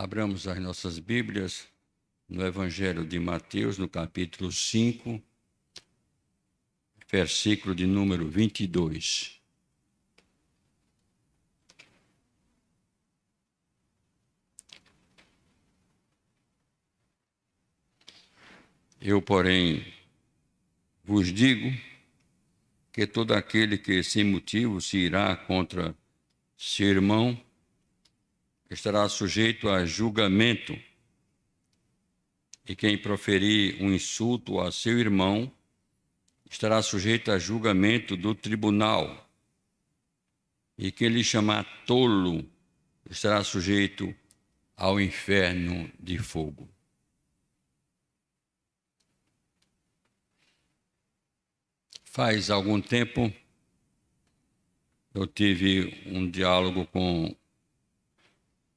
Abramos as nossas Bíblias no Evangelho de Mateus, no capítulo 5, versículo de número 22. Eu, porém, vos digo que todo aquele que sem motivo se irá contra seu irmão estará sujeito a julgamento, e quem proferir um insulto a seu irmão estará sujeito a julgamento do tribunal, e quem lhe chamar tolo estará sujeito ao inferno de fogo. Faz algum tempo eu tive um diálogo com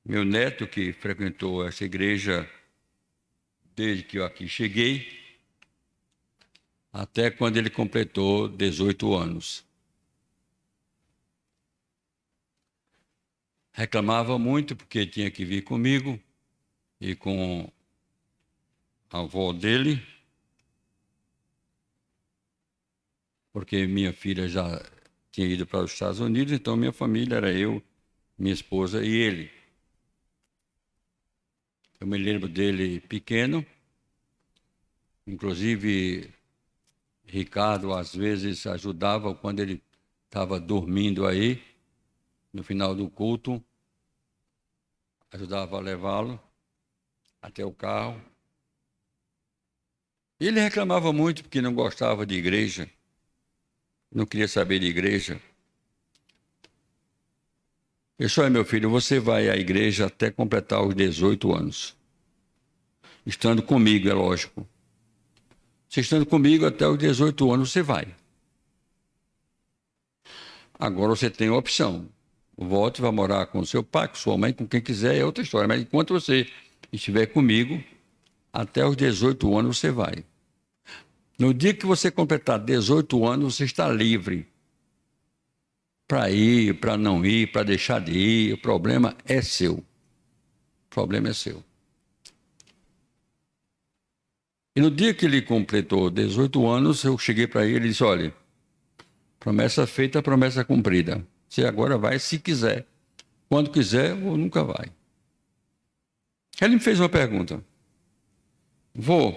meu neto, que frequentou essa igreja desde que eu aqui cheguei, até quando ele completou 18 anos. Reclamava muito porque tinha que vir comigo e com a avó dele, porque minha filha já tinha ido para os Estados Unidos, então minha família era eu, minha esposa e ele. Eu me lembro dele pequeno, inclusive Ricardo às vezes ajudava quando ele estava dormindo aí, no final do culto, ajudava a levá-lo até o carro. Ele reclamava muito porque não gostava de igreja, não queria saber de igreja. Eu disse: olha, meu filho, você vai à igreja até completar os 18 anos. Estando comigo, é lógico. Você estando comigo até os 18 anos, você vai. Agora você tem a opção. Volte, vai morar com seu pai, com sua mãe, com quem quiser, é outra história. Mas enquanto você estiver comigo, até os 18 anos você vai. No dia que você completar 18 anos, você está livre para ir, para não ir, para deixar de ir. O problema é seu. O problema é seu. E no dia que ele completou 18 anos, eu cheguei para ele e disse: olha, promessa feita, promessa cumprida. Você agora vai se quiser. Quando quiser ou nunca vai. Ele me fez uma pergunta: vô,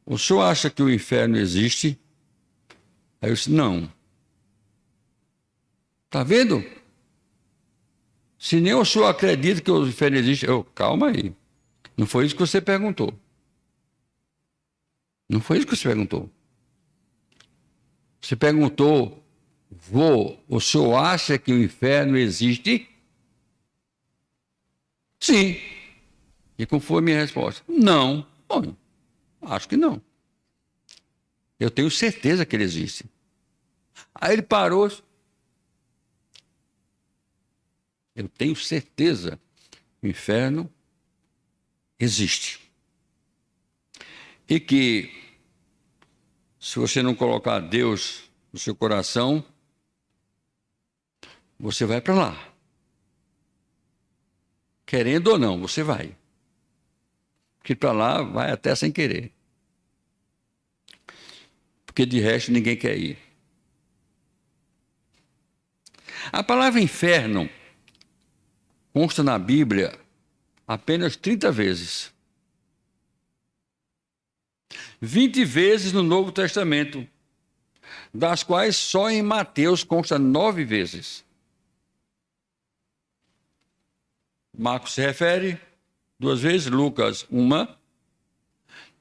o senhor acha que o inferno existe? Aí eu disse: não. Está vendo? Se nem o senhor acredita que o inferno existe, calma aí. Não foi isso que você perguntou. Não foi isso que você perguntou. Você perguntou: vô, o senhor acha que o inferno existe? Sim. E qual foi a minha resposta? Não. Bom, acho que não. Eu tenho certeza que ele existe. Aí ele parou. Eu tenho certeza que o inferno existe. E que, se você não colocar Deus no seu coração, você vai para lá. Querendo ou não, você vai. Porque para lá vai até sem querer. Porque de resto ninguém quer ir. A palavra inferno consta na Bíblia apenas 30 vezes. 20 vezes no Novo Testamento, das quais só em Mateus consta 9 vezes. Marcos se refere 2 vezes, Lucas 1,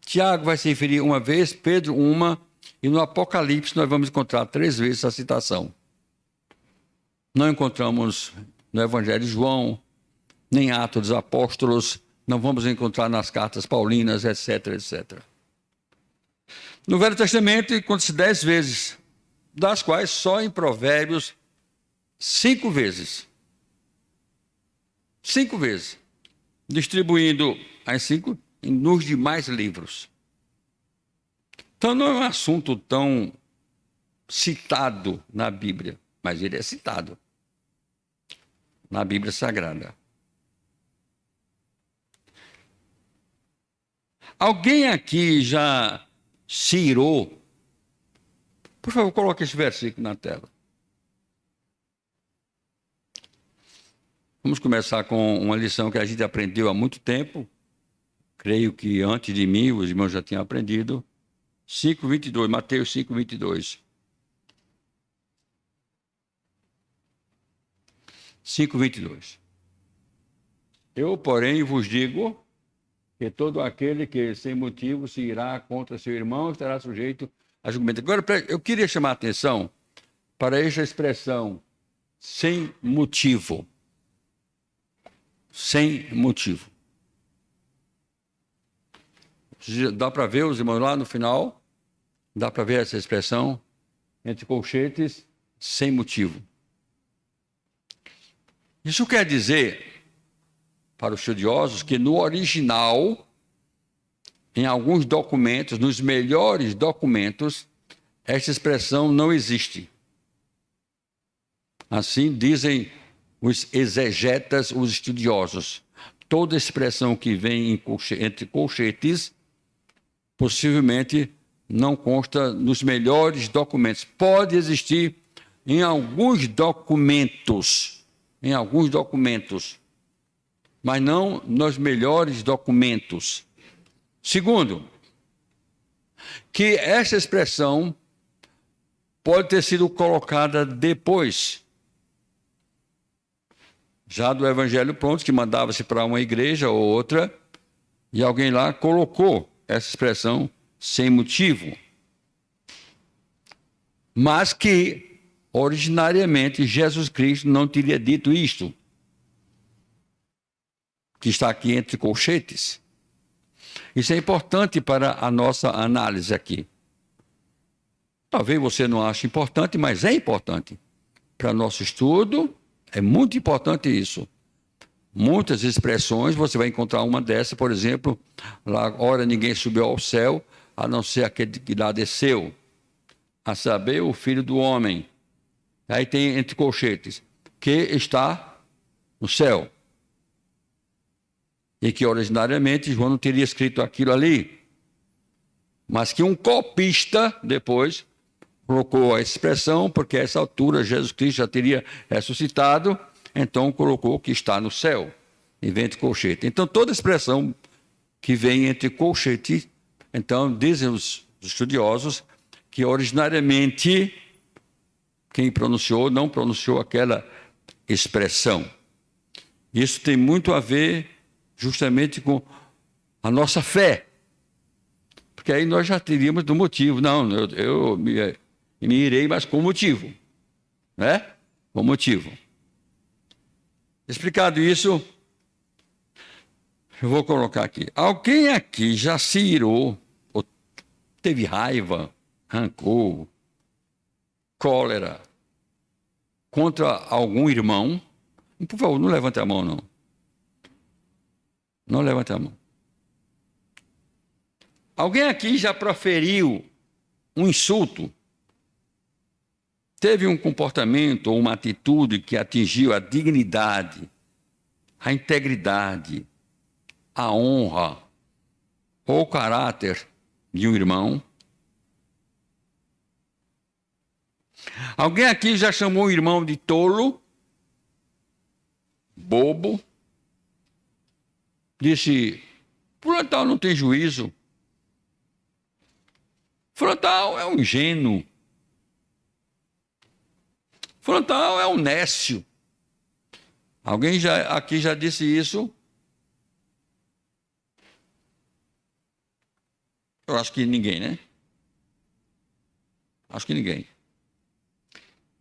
Tiago vai se referir 1 vez, Pedro 1, e no Apocalipse nós vamos encontrar 3 vezes essa citação. Não encontramos no Evangelho de João, nem Atos dos Apóstolos, não vamos encontrar nas cartas paulinas, etc, etc. No Velho Testamento encontra-se 10 vezes, das quais só em Provérbios 5 vezes. 5 vezes. Distribuindo as 5 nos demais livros. Então não é um assunto tão citado na Bíblia, mas ele é citado na Bíblia Sagrada. Alguém aqui já se irou? Por favor, coloque esse versículo na tela. Vamos começar com uma lição que a gente aprendeu há muito tempo. Creio que antes de mim os irmãos já tinham aprendido. 5:22, Mateus 5:22. 5:22. Eu, porém, vos digo que todo aquele que sem motivo se irá contra seu irmão estará sujeito a julgamento. Agora, eu queria chamar a atenção para esta expressão, sem motivo. Sem motivo. Dá para ver os irmãos lá no final? Dá para ver essa expressão, entre colchetes, sem motivo. Isso quer dizer, para os estudiosos, que no original, em alguns documentos, nos melhores documentos, esta expressão não existe. Assim dizem os exegetas, os estudiosos. Toda expressão que vem entre colchetes, possivelmente não consta nos melhores documentos. Pode existir em alguns documentos, mas não nos melhores documentos. Segundo, que essa expressão pode ter sido colocada depois, já do evangelho pronto, que mandava-se para uma igreja ou outra, e alguém lá colocou essa expressão sem motivo. Mas que, originariamente, Jesus Cristo não teria dito isto, que está aqui entre colchetes. Isso é importante para a nossa análise aqui. Talvez você não ache importante, mas é importante. Para nosso estudo, é muito importante isso. Muitas expressões, você vai encontrar uma dessa, por exemplo, lá, ora ninguém subiu ao céu, a não ser aquele que lá desceu, a saber, o Filho do Homem. Aí tem entre colchetes, que está no céu. E que originariamente João não teria escrito aquilo ali, mas que um copista depois colocou a expressão, porque a essa altura Jesus Cristo já teria ressuscitado, então colocou que está no céu, e vem entre colchete. Então toda expressão que vem entre colchete, então dizem os estudiosos que originariamente quem pronunciou não pronunciou aquela expressão. Isso tem muito a ver justamente com a nossa fé. Porque aí nós já teríamos do motivo. Não, eu me irei, mas com motivo. Né? Com motivo. Explicado isso, eu vou colocar aqui. Alguém aqui já se irou, ou teve raiva, rancor, cólera contra algum irmão? Por favor, não levante a mão, não. Não levante a mão. Alguém aqui já proferiu um insulto? Teve um comportamento ou uma atitude que atingiu a dignidade, a integridade, a honra ou o caráter de um irmão? Alguém aqui já chamou o irmão de tolo, bobo? Disse, fulano tal não tem juízo. Fulano tal é um ingênuo. Fulano tal é um nécio. Alguém aqui já disse isso? Eu acho que ninguém, né? Acho que ninguém.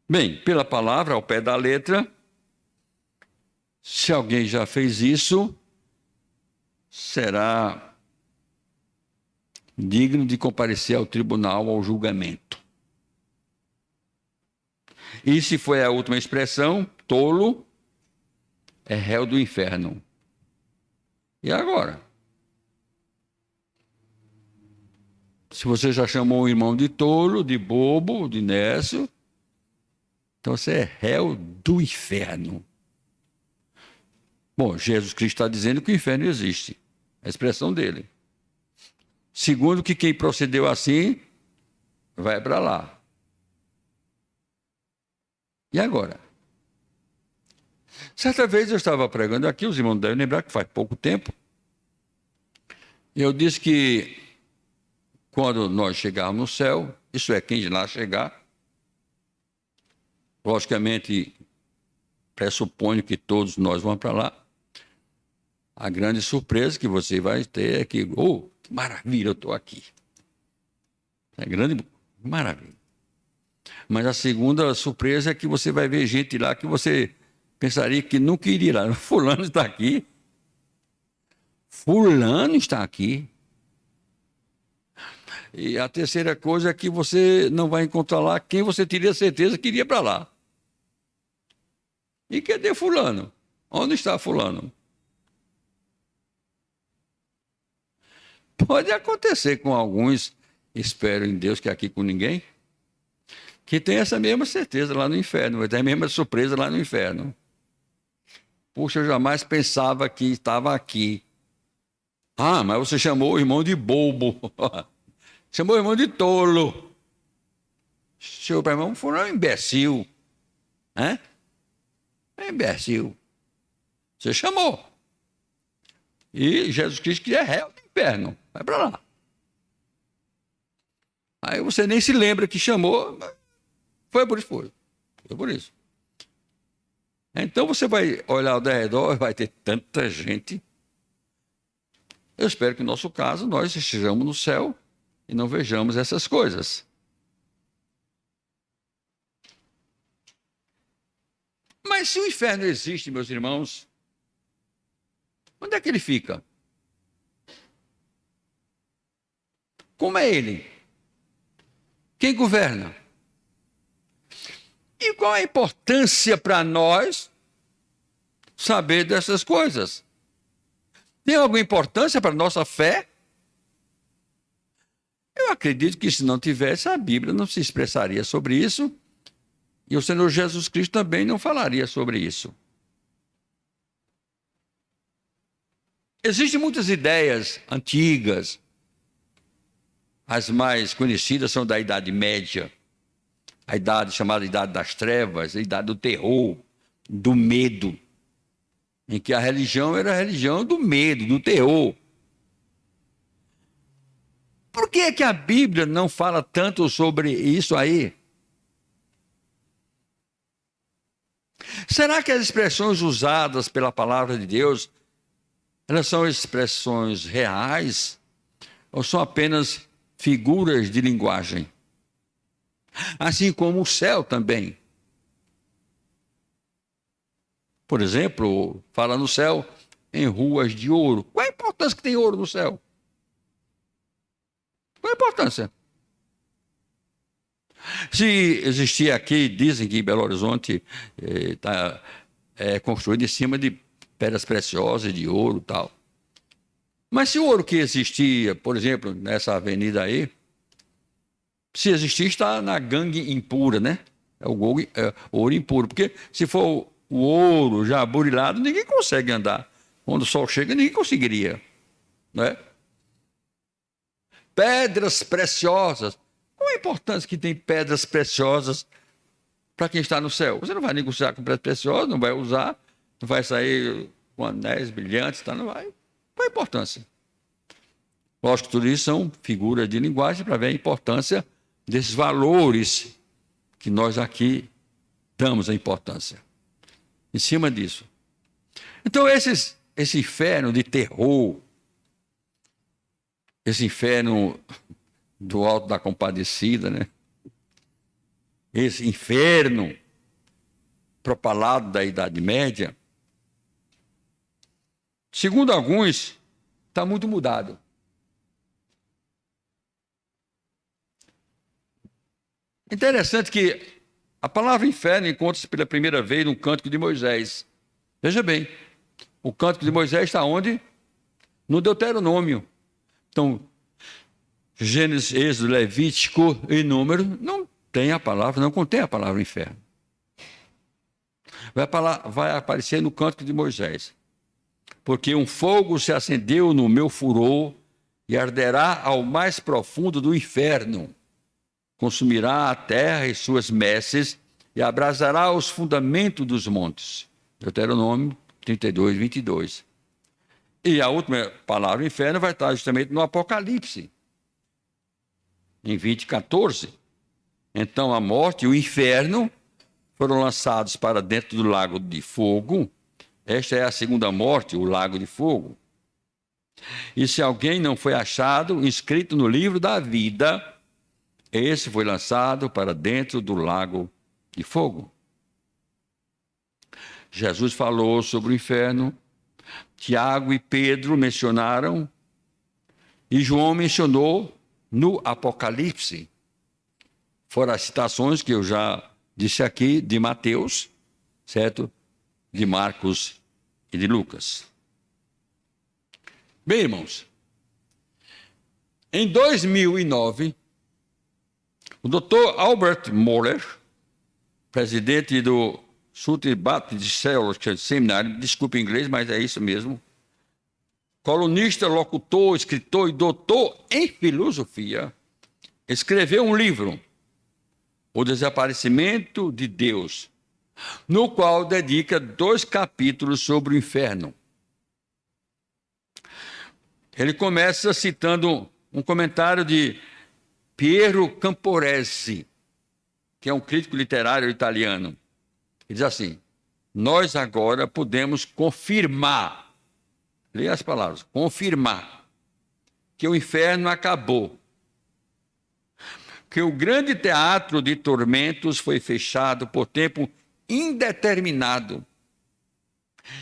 Bem, pela palavra, ao pé da letra, se alguém já fez isso, será digno de comparecer ao tribunal, ao julgamento. E se foi a última expressão, tolo, é réu do inferno. E agora? Se você já chamou o irmão de tolo, de bobo, de nécio, então você é réu do inferno. Bom, Jesus Cristo está dizendo que o inferno existe. É a expressão dele. Segundo que quem procedeu assim, vai para lá. E agora? Certa vez eu estava pregando aqui, os irmãos devem lembrar que faz pouco tempo, e eu disse que quando nós chegarmos no céu, isso é, quem de lá chegar, logicamente, pressuponho que todos nós vamos para lá, a grande surpresa que você vai ter é que, oh, que maravilha, eu estou aqui. É grande maravilha. Mas a segunda surpresa é que você vai ver gente lá que você pensaria que nunca iria lá. Fulano está aqui. Fulano está aqui. E a terceira coisa é que você não vai encontrar lá quem você teria certeza que iria para lá. E cadê fulano? Onde está fulano? Pode acontecer com alguns, espero em Deus que aqui com ninguém, que tem essa mesma certeza lá no inferno, vai ter a mesma surpresa lá no inferno. Puxa, eu jamais pensava que estava aqui. Ah, mas você chamou o irmão de bobo. Chamou o irmão de tolo. Seu irmão foi um imbecil. Né? É imbecil. Você chamou. E Jesus Cristo que é réu do inferno. Vai para lá. Aí você nem se lembra que chamou. Foi por isso. Foi por isso. Então você vai olhar ao redor, vai ter tanta gente. Eu espero que no nosso caso nós estejamos no céu e não vejamos essas coisas. Mas se o inferno existe, meus irmãos, onde é que ele fica? Como é ele? Quem governa? E qual a importância para nós saber dessas coisas? Tem alguma importância para a nossa fé? Eu acredito que se não tivesse, a Bíblia não se expressaria sobre isso e o Senhor Jesus Cristo também não falaria sobre isso. Existem muitas ideias antigas, as mais conhecidas são da Idade Média, a idade chamada Idade das Trevas, a Idade do Terror, do medo, em que a religião era a religião do medo, do terror. Por que é que a Bíblia não fala tanto sobre isso aí? Será que as expressões usadas pela palavra de Deus, elas são expressões reais ou são apenas figuras de linguagem? Assim como o céu também. Por exemplo, fala no céu em ruas de ouro. Qual a importância que tem ouro no céu? Qual a importância? Se existir aqui, dizem que Belo Horizonte está construído em cima de pedras preciosas, de ouro e tal. Mas se o ouro que existia, por exemplo, nessa avenida aí, se existir, está na gangue impura, né? É o ouro impuro. Porque se for o ouro já burilado, ninguém consegue andar. Quando o sol chega, ninguém conseguiria. Né? Pedras preciosas. Qual a importância que tem pedras preciosas para quem está no céu? Você não vai negociar com pedras preciosas, não vai usar, não vai sair com anéis brilhantes, tá? Não vai. Qual a importância? Lógico que tudo isso são figuras de linguagem para ver a importância desses valores que nós aqui damos a importância. Em cima disso. Então, esse inferno de terror, esse inferno do Alto da Compadecida, né? Esse inferno propalado da Idade Média, segundo alguns, está muito mudado. Interessante que a palavra inferno encontra-se pela primeira vez no Cântico de Moisés. Veja bem, o Cântico de Moisés está onde? No Deuteronômio. Então, Gênesis, Êxodo, Levítico e Número não tem a palavra, não contém a palavra inferno. Vai aparecer no Cântico de Moisés. Porque um fogo se acendeu no meu furor e arderá ao mais profundo do inferno. Consumirá a terra e suas messes e abrasará os fundamentos dos montes. Deuteronômio 32, 22. E a última palavra, inferno, vai estar justamente no Apocalipse, em 20, 14. Então a morte e o inferno foram lançados para dentro do lago de fogo. Esta é a segunda morte, o lago de fogo. E se alguém não foi achado inscrito no livro da vida, esse foi lançado para dentro do lago de fogo. Jesus falou sobre o inferno, Tiago e Pedro mencionaram, e João mencionou no Apocalipse. Foram as citações que eu já disse aqui de Mateus, certo? De Marcos e de Lucas. Bem, irmãos, em 2009, o Dr. Albert Mohler, presidente do Southern Baptist Theological Seminary, desculpe o inglês, mas é isso mesmo, colunista, locutor, escritor e doutor em filosofia, escreveu um livro, O Desaparecimento de Deus, no qual dedica 2 capítulos sobre o inferno. Ele começa citando um comentário de Piero Camporese, que é um crítico literário italiano. Ele diz assim: nós agora podemos confirmar, leia as palavras, confirmar, que o inferno acabou, que o grande teatro de tormentos foi fechado por tempo indeterminado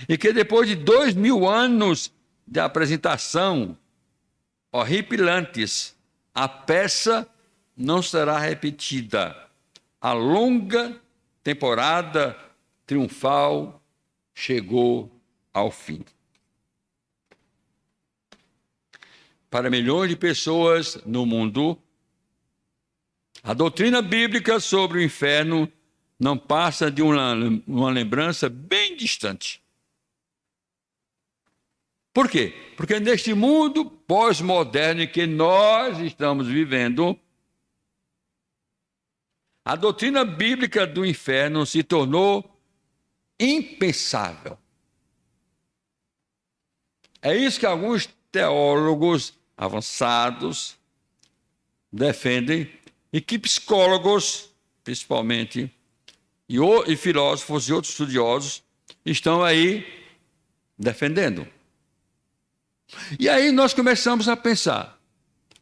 e que depois de 2000 anos de apresentação horripilantes, a peça não será repetida. A longa temporada triunfal chegou ao fim. Para milhões de pessoas no mundo, a doutrina bíblica sobre o inferno não passa de uma lembrança bem distante. Por quê? Porque neste mundo pós-moderno em que nós estamos vivendo, a doutrina bíblica do inferno se tornou impensável. É isso que alguns teólogos avançados defendem e que psicólogos, principalmente, e filósofos e outros estudiosos estão aí defendendo. E aí nós começamos a pensar,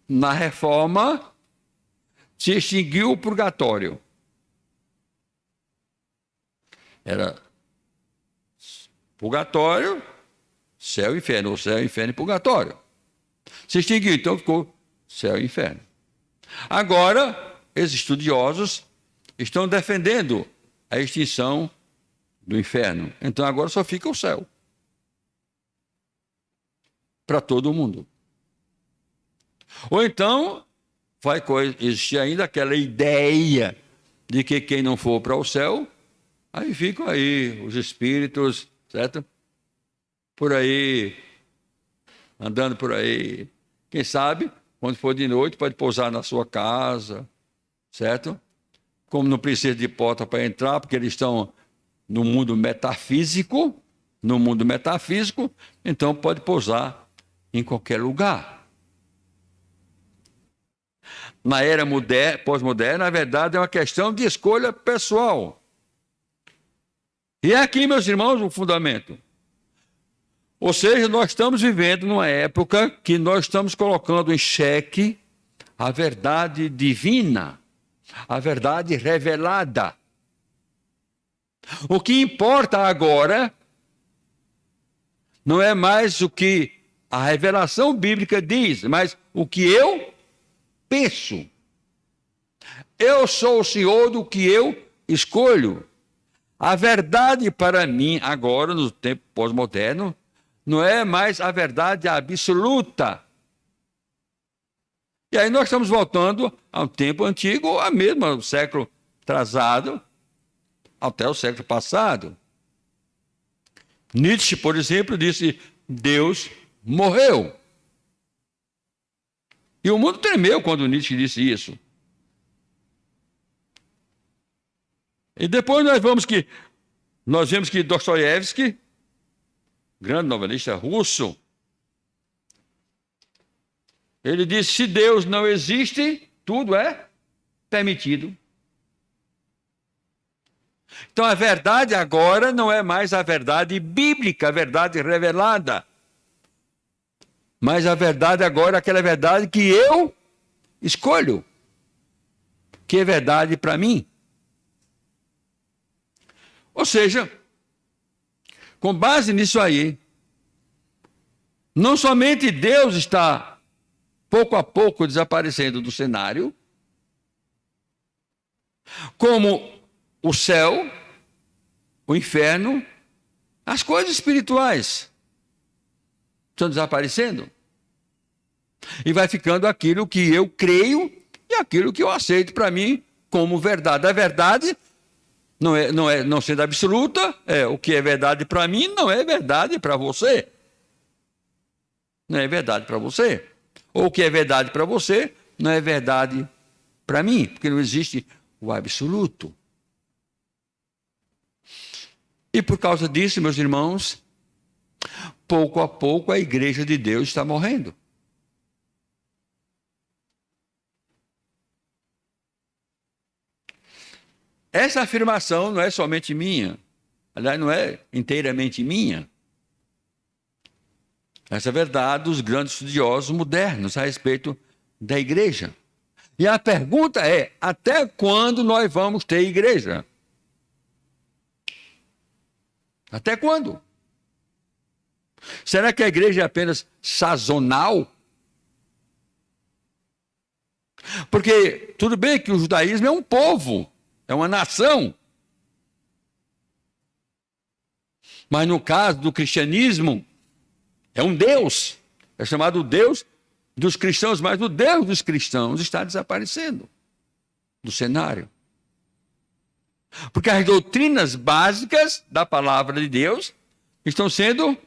na reforma se extinguiu o purgatório. Era purgatório, céu e inferno, ou céu, inferno e purgatório. Se extinguiu, então ficou céu e inferno. Agora, esses estudiosos estão defendendo a extinção do inferno. Então agora só fica o céu. Para todo mundo. Ou então, vai existir ainda aquela ideia de que quem não for para o céu, aí ficam aí os espíritos, certo? Por aí, andando por aí. Quem sabe, quando for de noite, pode pousar na sua casa, certo? Como não precisa de porta para entrar, porque eles estão no mundo metafísico, então pode pousar em qualquer lugar. Na era pós-moderna, na verdade, é uma questão de escolha pessoal. E é aqui, meus irmãos, o fundamento. Ou seja, nós estamos vivendo numa época que nós estamos colocando em xeque a verdade divina, a verdade revelada. O que importa agora não é mais o que a revelação bíblica diz, mas o que eu penso. Eu sou o senhor do que eu escolho. A verdade para mim, agora, no tempo pós-moderno, não é mais a verdade absoluta. E aí nós estamos voltando ao tempo antigo, ou mesmo ao século atrasado, até o século passado. Nietzsche, por exemplo, disse: Deus morreu. E o mundo tremeu quando Nietzsche disse isso. E depois nós vemos que Dostoiévski, grande novelista russo, ele disse: se Deus não existe, tudo é permitido. Então a verdade agora não é mais a verdade bíblica, a verdade revelada. Mas a verdade agora é aquela verdade que eu escolho, que é verdade para mim. Ou seja, com base nisso aí, não somente Deus está pouco a pouco desaparecendo do cenário, como o céu, o inferno, as coisas espirituais estão desaparecendo. E vai ficando aquilo que eu creio e aquilo que eu aceito para mim como verdade. A verdade não sendo absoluta, o que é verdade para mim não é verdade para você. Não é verdade para você. Ou o que é verdade para você não é verdade para mim, porque não existe o absoluto. E por causa disso, meus irmãos, pouco a pouco a igreja de Deus está morrendo. Essa afirmação não é somente minha, aliás, não é inteiramente minha. Essa é a verdade dos grandes estudiosos modernos a respeito da igreja. E a pergunta é: até quando nós vamos ter igreja? Até quando? Será que a igreja é apenas sazonal? Porque tudo bem que o judaísmo é um povo, é uma nação. Mas no caso do cristianismo, é um Deus. É chamado Deus dos cristãos, mas o Deus dos cristãos está desaparecendo do cenário. Porque as doutrinas básicas da palavra de Deus estão sendo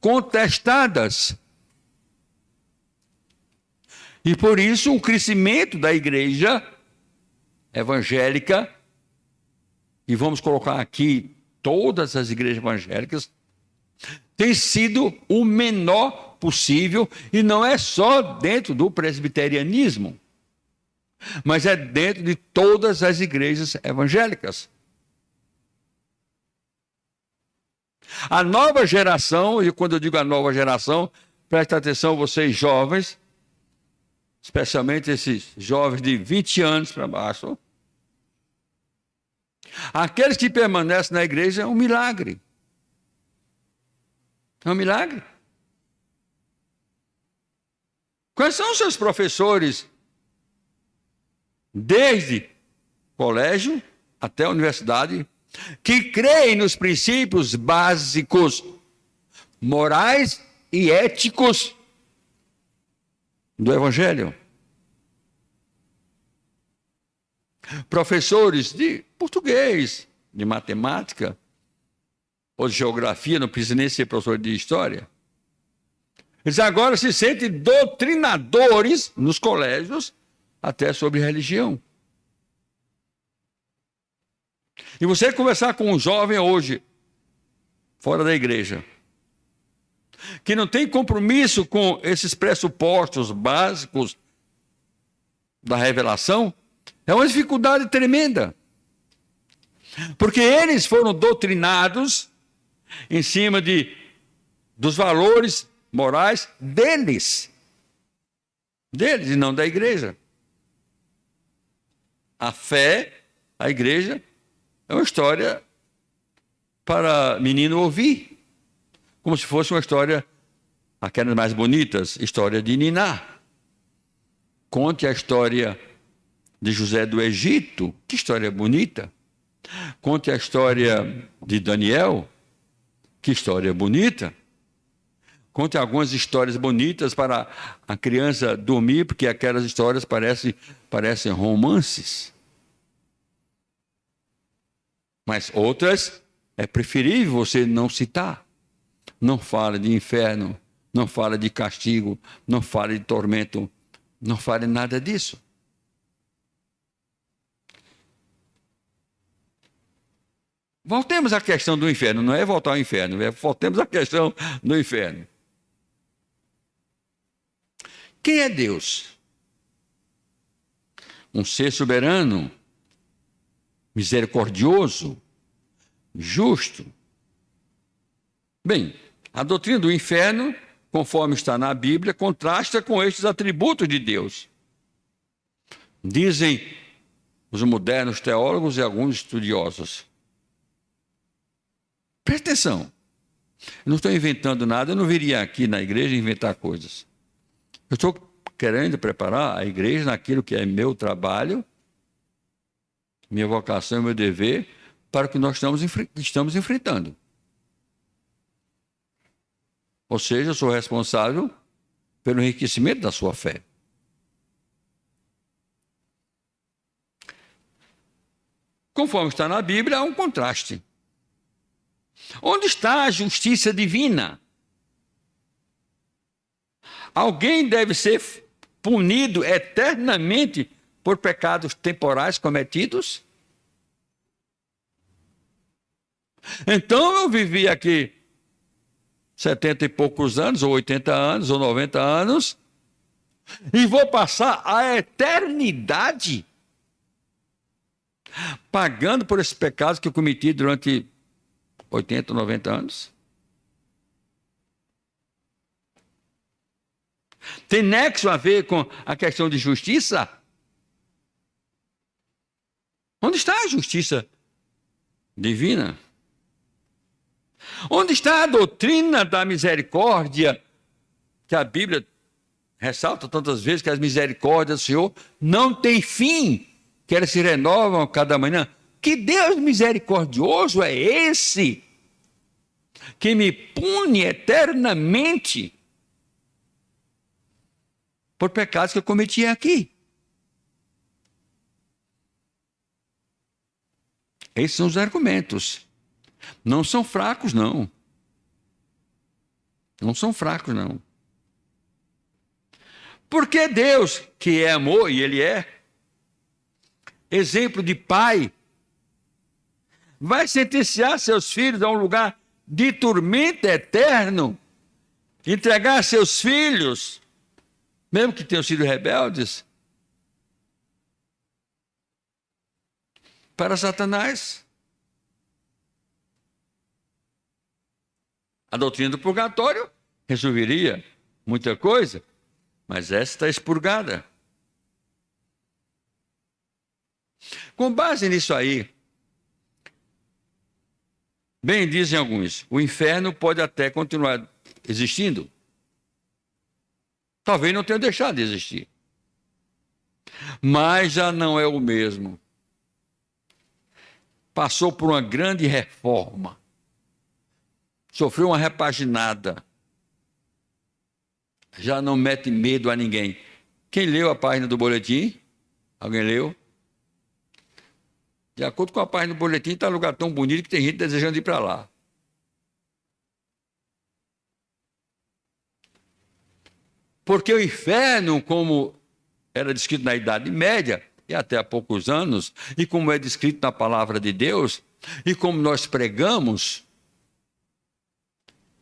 contestadas. E por isso o crescimento da igreja evangélica, e vamos colocar aqui todas as igrejas evangélicas, tem sido o menor possível, e não é só dentro do presbiterianismo, mas é dentro de todas as igrejas evangélicas. A nova geração, e quando eu digo a nova geração, presta atenção vocês jovens, especialmente esses jovens de 20 anos para baixo, aqueles que permanecem na igreja é um milagre. É um milagre. Quais são os seus professores, desde colégio até a universidade, que creem nos princípios básicos, morais e éticos do Evangelho? Professores de português, de matemática, ou de geografia, não precisa nem ser professor de história. Eles agora se sentem doutrinadores nos colégios, até sobre religião. E você conversar com um jovem hoje, fora da igreja, que não tem compromisso com esses pressupostos básicos da revelação, é uma dificuldade tremenda. Porque eles foram doutrinados em cima dos valores morais deles e não da igreja. A fé, a igreja, é uma história para menino ouvir, como se fosse uma história, aquelas mais bonitas, história de Niná. Conte a história de José do Egito, que história bonita. Conte a história de Daniel, que história bonita. Conte algumas histórias bonitas para a criança dormir, porque aquelas histórias parecem romances. Mas outras é preferível você não citar. Não fala de inferno, não fala de castigo, não fala de tormento Não fale nada disso. Voltemos à questão do inferno, não é voltar ao inferno, voltemos à questão do inferno. Quem é Deus? Um ser soberano, misericordioso, justo. Bem, a doutrina do inferno, conforme está na Bíblia, contrasta com estes atributos de Deus. Dizem os modernos teólogos e alguns estudiosos. Presta atenção. Eu não estou inventando nada, eu não viria aqui na igreja inventar coisas. Eu estou querendo preparar a igreja naquilo que é meu trabalho, minha vocação e meu dever, para o que nós estamos enfrentando. Ou seja, eu sou responsável pelo enriquecimento da sua fé. Conforme está na Bíblia, há um contraste. Onde está a justiça divina? Alguém deve ser punido eternamente por pecados temporais cometidos? Então eu vivi aqui 70 e poucos anos, ou 80 anos, ou 90 anos, e vou passar a eternidade pagando por esses pecados que eu cometi durante 80, 90 anos? Tem nexo a ver com a questão de justiça? Onde está a justiça divina? Onde está a doutrina da misericórdia, que a Bíblia ressalta tantas vezes que as misericórdias do Senhor não têm fim, que elas se renovam a cada manhã? Que Deus misericordioso é esse que me pune eternamente por pecados que eu cometi aqui? Esses são os argumentos. Não são fracos, não. Não são fracos, não. Porque Deus, que é amor, e Ele é, exemplo de pai, vai sentenciar seus filhos a um lugar de tormento eterno, entregar seus filhos, mesmo que tenham sido rebeldes, para Satanás. A doutrina do purgatório resolveria muita coisa, mas essa está expurgada. Com base nisso aí, bem dizem alguns, o inferno pode até continuar existindo. Talvez não tenha deixado de existir. Mas já não é o mesmo. Passou por uma grande reforma. Sofreu uma repaginada. Já não mete medo a ninguém. Quem leu a página do boletim? Alguém leu? De acordo com a página do boletim, está um lugar tão bonito que tem gente desejando ir para lá. Porque o inferno, como era descrito na Idade Média, e até há poucos anos, e como é descrito na Palavra de Deus, e como nós pregamos,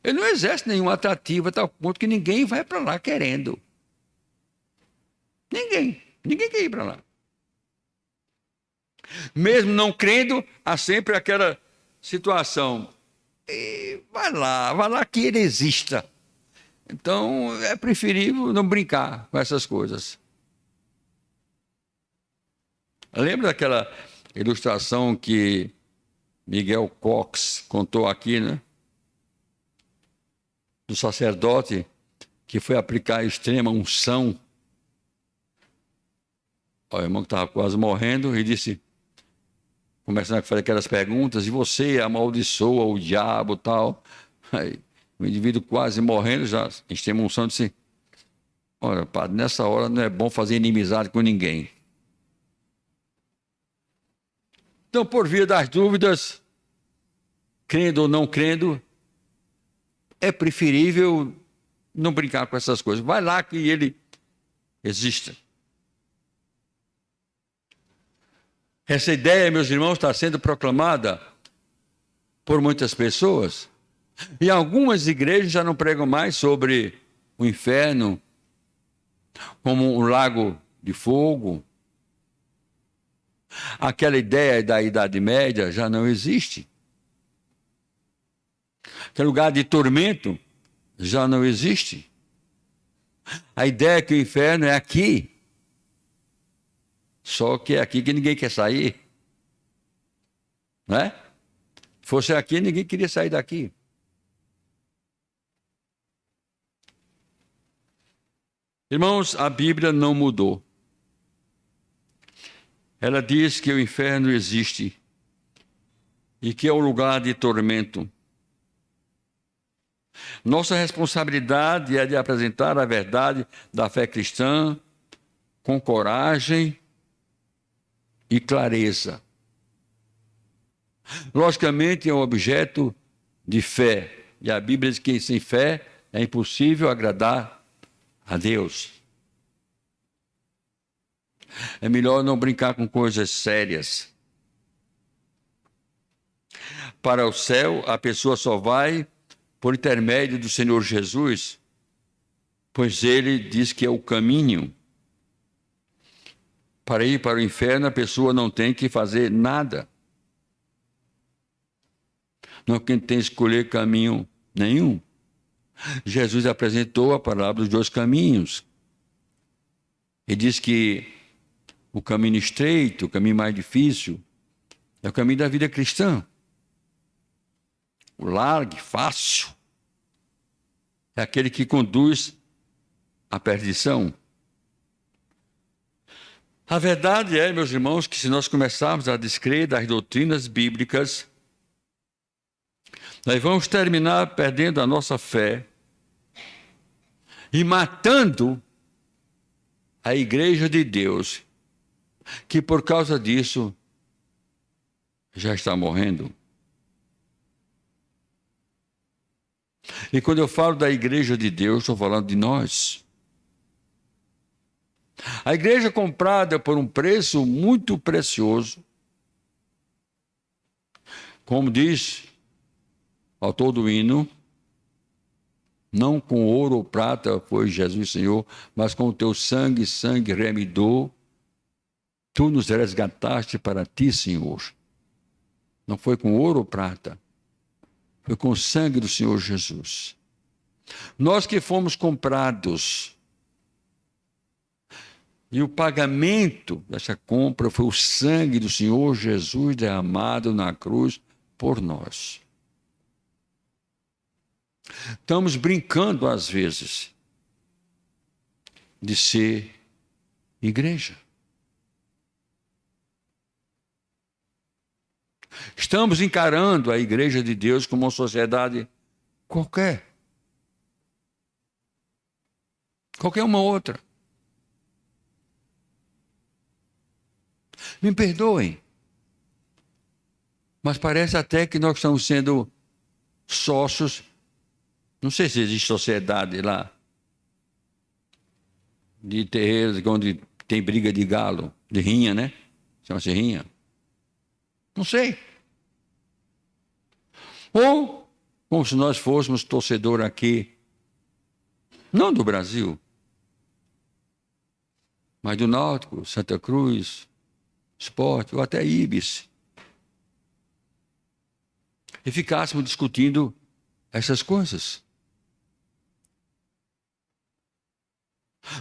ele não exerce nenhum atrativo a tal ponto que ninguém vai para lá querendo. Ninguém quer ir para lá. Mesmo não crendo, há sempre aquela situação. E vai lá que ele exista. Então é preferível não brincar com essas coisas. Lembra daquela ilustração que Miguel Cox contou aqui, né? Do sacerdote que foi aplicar a extrema unção ao irmão que estava quase morrendo e disse, começando a fazer aquelas perguntas, e você amaldiçoa o diabo e tal. Aí o indivíduo quase morrendo, já a extrema unção disse, olha, padre, nessa hora não é bom fazer inimizade com ninguém. Então, por via das dúvidas, crendo ou não crendo, é preferível não brincar com essas coisas. Vai lá que ele exista. Essa ideia, meus irmãos, está sendo proclamada por muitas pessoas. E algumas igrejas já não pregam mais sobre o inferno como um lago de fogo. Aquela ideia da Idade Média já não existe. Aquele lugar de tormento já não existe. A ideia é que o inferno é aqui. Só que é aqui que ninguém quer sair. Não é? Se fosse aqui, ninguém queria sair daqui. Irmãos, a Bíblia não mudou. Ela diz que o inferno existe e que é um lugar de tormento. Nossa responsabilidade é de apresentar a verdade da fé cristã com coragem e clareza. Logicamente, é um objeto de fé. E a Bíblia diz que sem fé é impossível agradar a Deus. É melhor não brincar com coisas sérias. Para o céu, a pessoa só vai por intermédio do Senhor Jesus, pois ele diz que é o caminho. Para ir para o inferno, a pessoa não tem que fazer nada. Não tem que escolher caminho nenhum. Jesus apresentou a palavra dos 2 caminhos. Ele diz que o caminho estreito, o caminho mais difícil, é o caminho da vida cristã. O largo, fácil, é aquele que conduz à perdição. A verdade é, meus irmãos, que se nós começarmos a descrer das doutrinas bíblicas, nós vamos terminar perdendo a nossa fé e matando a igreja de Deus, que por causa disso já está morrendo. E quando eu falo da igreja de Deus, estou falando de nós. A igreja comprada por um preço muito precioso, como diz o autor do hino, não com ouro ou prata foi Jesus Senhor, mas com o teu sangue remidor, tu nos resgataste para ti, Senhor. Não foi com ouro ou prata, foi com o sangue do Senhor Jesus. Nós que fomos comprados, e o pagamento dessa compra foi o sangue do Senhor Jesus derramado na cruz por nós. Estamos brincando, às vezes, de ser igreja. Estamos encarando a igreja de Deus como uma sociedade qualquer. Qualquer uma outra. Me perdoem, mas parece até que nós estamos sendo sócios. Não sei se existe sociedade lá de terreiros onde tem briga de galo, de rinha, né? Chama-se rinha. Não sei. Ou como se nós fôssemos torcedor aqui, não do Brasil, mas do Náutico, Santa Cruz, Sport, ou até Ibis. E ficássemos discutindo essas coisas.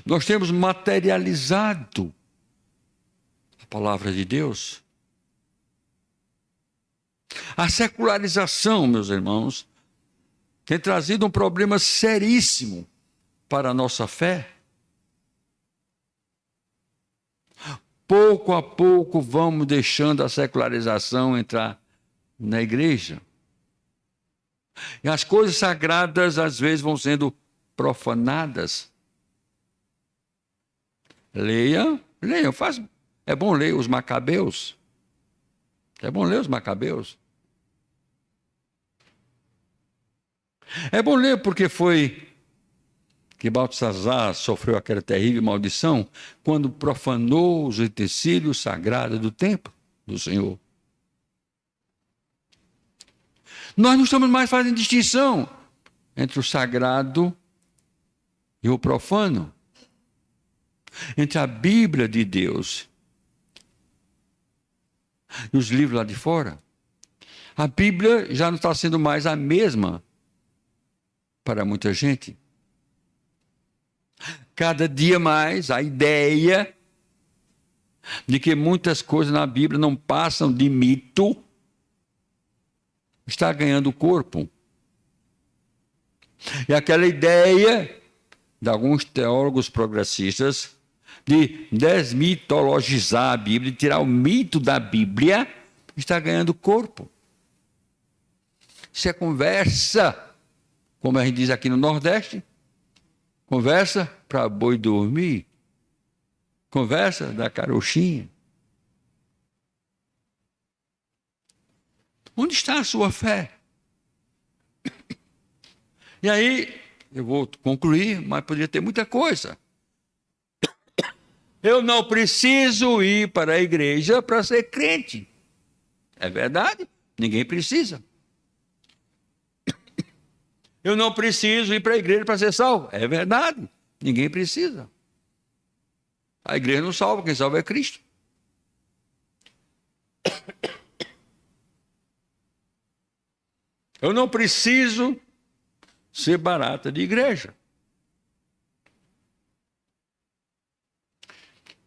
Nós temos materializado a palavra de Deus. A secularização, meus irmãos, tem trazido um problema seríssimo para a nossa fé. Pouco a pouco vamos deixando a secularização entrar na igreja. E as coisas sagradas, às vezes, vão sendo profanadas. Leiam, é bom ler os Macabeus. É bom ler os Macabeus. É bom ler porque foi que Baltazar sofreu aquela terrível maldição quando profanou os utensílios sagrados do templo do Senhor. Nós não estamos mais fazendo distinção entre o sagrado e o profano, entre a Bíblia de Deus e os livros lá de fora. A Bíblia já não está sendo mais a mesma para muita gente. Cada dia mais a ideia de que muitas coisas na Bíblia não passam de mito está ganhando corpo. E aquela ideia de alguns teólogos progressistas de desmitologizar a Bíblia, de tirar o mito da Bíblia, está ganhando corpo. Isso é conversa, como a gente diz aqui no Nordeste, conversa para boi dormir, conversa da carochinha. Onde está a sua fé? E aí, eu vou concluir, mas poderia ter muita coisa. Eu não preciso ir para a igreja para ser crente. É verdade? Ninguém precisa. Eu não preciso ir para a igreja para ser salvo. É verdade? Ninguém precisa. A igreja não salva, quem salva é Cristo. Eu não preciso ser barata de igreja.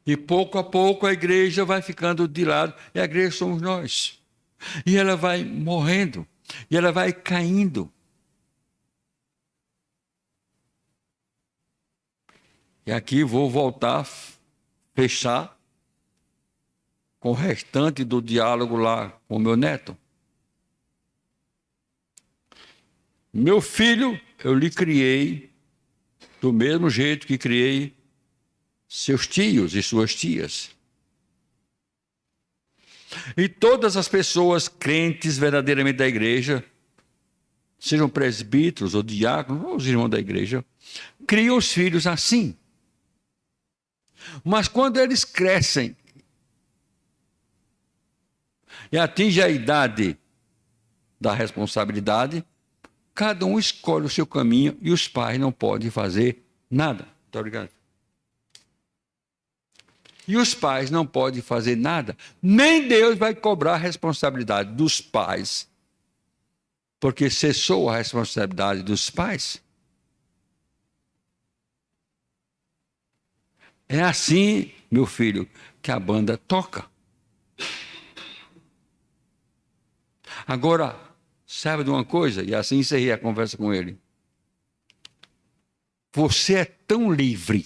E pouco a pouco a igreja vai ficando de lado, e a igreja somos nós. E ela vai morrendo, e ela vai caindo. E aqui vou voltar, fechar com o restante do diálogo lá com o meu neto. Meu filho, eu lhe criei do mesmo jeito que criei seus tios e suas tias. E todas as pessoas crentes verdadeiramente da igreja, sejam presbíteros ou diáconos, ou os irmãos da igreja, criam os filhos assim. Mas quando eles crescem e atingem a idade da responsabilidade, cada um escolhe o seu caminho e os pais não podem fazer nada. Muito obrigado. E os pais não podem fazer nada. Nem Deus vai cobrar a responsabilidade dos pais, porque cessou a responsabilidade dos pais. É assim, meu filho, que a banda toca. Agora, sabe de uma coisa? E assim encerrei a conversa com ele. Você é tão livre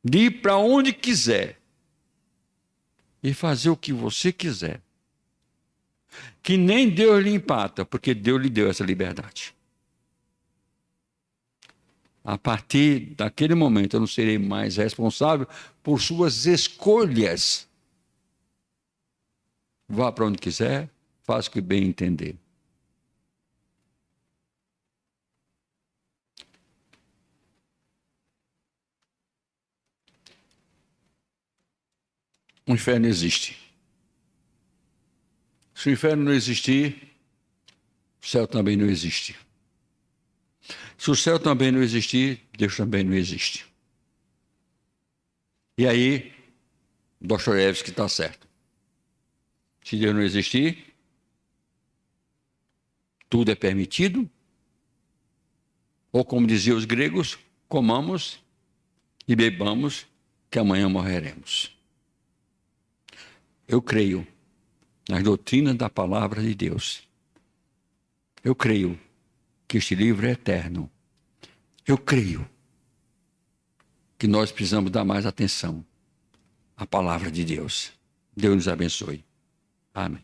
de ir para onde quiser e fazer o que você quiser, que nem Deus lhe empata, porque Deus lhe deu essa liberdade. A partir daquele momento eu não serei mais responsável por suas escolhas. Vá para onde quiser, faça o que bem entender. O inferno existe. Se o inferno não existir, o céu também não existe. Se o céu também não existir, Deus também não existe. E aí, Dostoiévski está certo. Se Deus não existir, tudo é permitido. Ou como diziam os gregos, comamos e bebamos, que amanhã morreremos. Eu creio nas doutrinas da palavra de Deus. Eu creio que este livro é eterno. Eu creio que nós precisamos dar mais atenção à palavra de Deus. Deus nos abençoe. Amém.